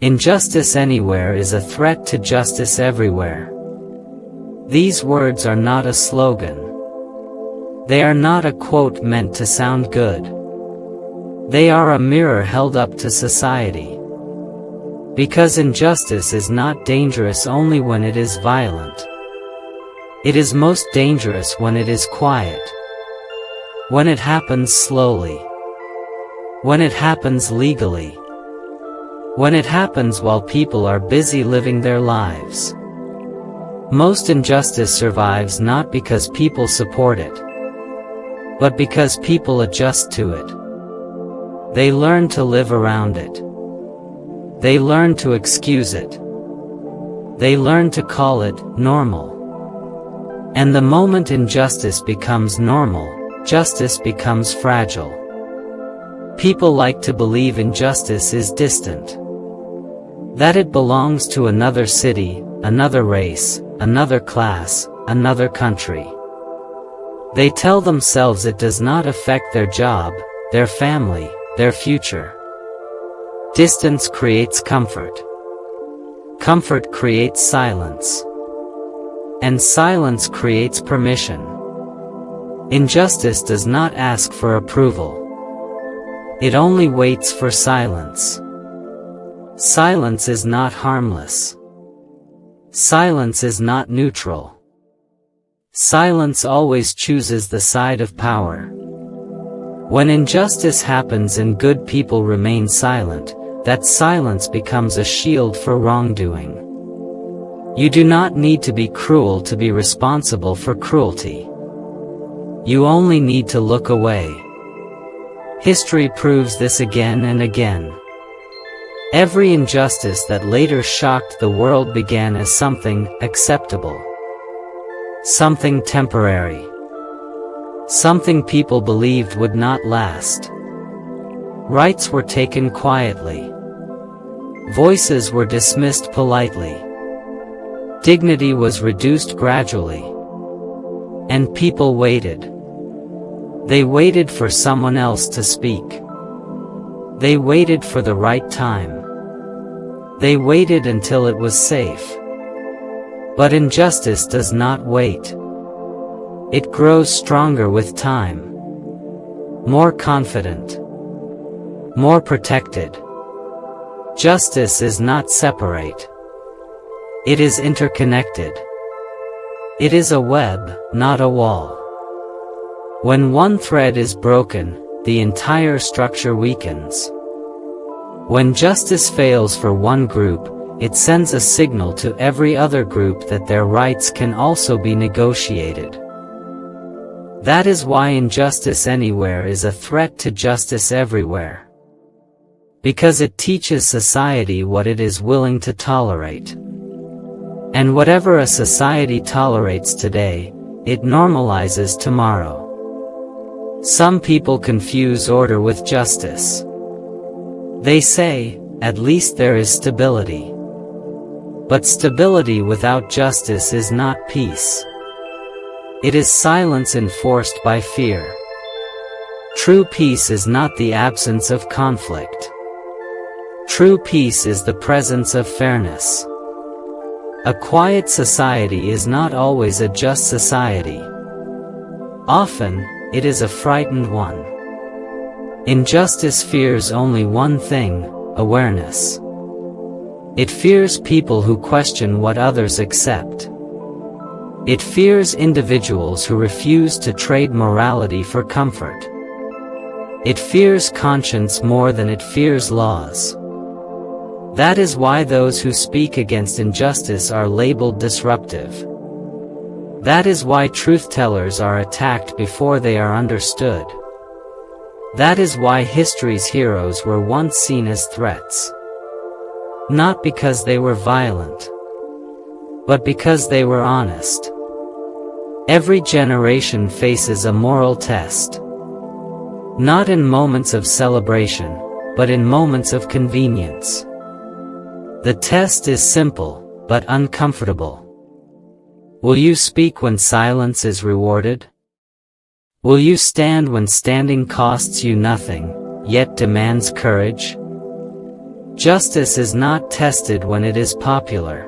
Injustice anywhere is a threat to justice everywhere. These words are not a slogan. They are not a quote meant to sound good. They are a mirror held up to society. Because injustice is not dangerous only when it is violent. It is most dangerous when it is quiet. When it happens slowly. When it happens legally. When it happens while people are busy living their lives. Most injustice survives not because people support it, but because people adjust to it. They learn to live around it. They learn to excuse it. They learn to call it normal. And the moment injustice becomes normal, justice becomes fragile. People like to believe injustice is distant. That it belongs to another city, another race, another class, another country. They tell themselves it does not affect their job, their family, their future. Distance creates comfort. Comfort creates silence. And silence creates permission. Injustice does not ask for approval. It only waits for silence. Silence is not harmless. Silence is not neutral. Silence always chooses the side of power. When injustice happens and good people remain silent, that silence becomes a shield for wrongdoing. You do not need to be cruel to be responsible for cruelty. You only need to look away. History proves this again and again. Every injustice that later shocked the world began as something acceptable. Something temporary. Something people believed would not last. Rights were taken quietly. Voices were dismissed politely. Dignity was reduced gradually. And people waited. They waited for someone else to speak. They waited for the right time. They waited until it was safe. But injustice does not wait. It grows stronger with time. More confident. More protected. Justice is not separate. It is interconnected. It is a web, not a wall. When one thread is broken, the entire structure weakens. When justice fails for one group, it sends a signal to every other group that their rights can also be negotiated. That is why injustice anywhere is a threat to justice everywhere. Because it teaches society what it is willing to tolerate. And whatever a society tolerates today, it normalizes tomorrow. Some people confuse order with justice. They say, at least there is stability. But stability without justice is not peace. It is silence enforced by fear. True peace is not the absence of conflict. True peace is the presence of fairness. A quiet society is not always a just society. Often, it is a frightened one. Injustice fears only one thing, awareness. It fears people who question what others accept. It fears individuals who refuse to trade morality for comfort. It fears conscience more than it fears laws. That is why those who speak against injustice are labeled disruptive. That is why truth-tellers are attacked before they are understood. That is why history's heroes were once seen as threats. Not because they were violent, but because they were honest. Every generation faces a moral test. Not in moments of celebration, but in moments of convenience. The test is simple, but uncomfortable. Will you speak when silence is rewarded? Will you stand when standing costs you nothing, yet demands courage? Justice is not tested when it is popular.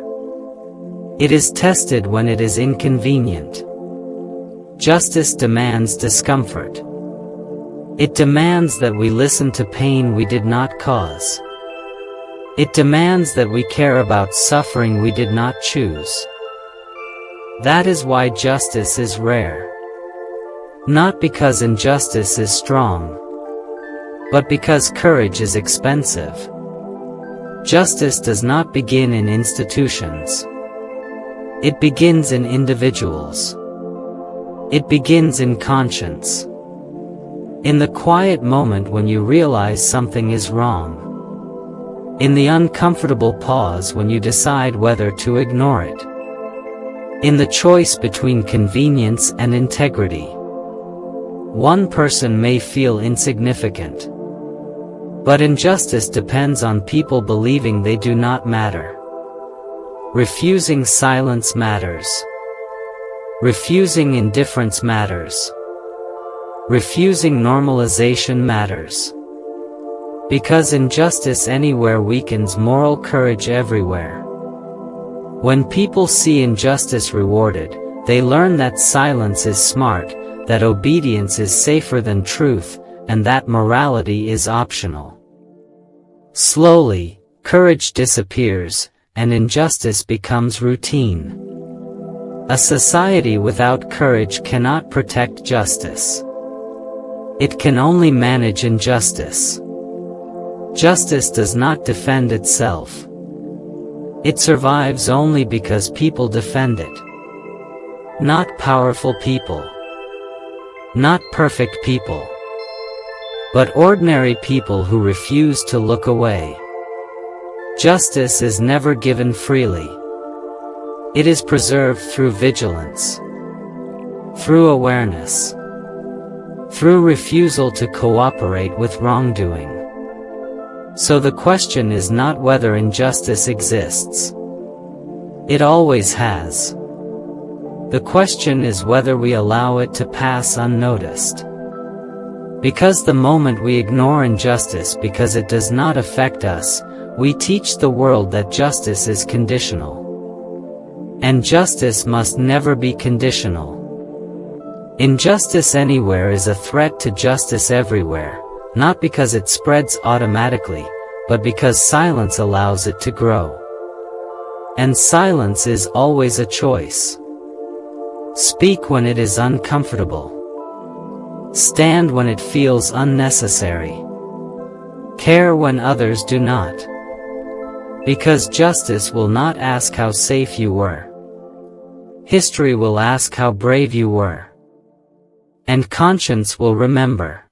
It is tested when it is inconvenient. Justice demands discomfort. It demands that we listen to pain we did not cause. It demands that we care about suffering we did not choose. That is why justice is rare. Not because injustice is strong, but because courage is expensive. Justice does not begin in institutions. It begins in individuals. It begins in conscience. In the quiet moment when you realize something is wrong. In the uncomfortable pause when you decide whether to ignore it. In the choice between convenience and integrity. One person may feel insignificant. But injustice depends on people believing they do not matter. Refusing silence matters. Refusing indifference matters. Refusing normalization matters. Because injustice anywhere weakens moral courage everywhere. When people see injustice rewarded, they learn that silence is smart, that obedience is safer than truth, and that morality is optional. Slowly, courage disappears, and injustice becomes routine. A society without courage cannot protect justice. It can only manage injustice. Justice does not defend itself. It survives only because people defend it. Not powerful people. Not perfect people. But ordinary people who refuse to look away. Justice is never given freely. It is preserved through vigilance. Through awareness. Through refusal to cooperate with wrongdoing. So the question is not whether injustice exists. It always has. The question is whether we allow it to pass unnoticed. Because the moment we ignore injustice because it does not affect us, we teach the world that justice is conditional. And justice must never be conditional. Injustice anywhere is a threat to justice everywhere, not because it spreads automatically, but because silence allows it to grow. And silence is always a choice. Speak when it is uncomfortable. Stand when it feels unnecessary. Care when others do not. Because justice will not ask how safe you were. History will ask how brave you were. And conscience will remember.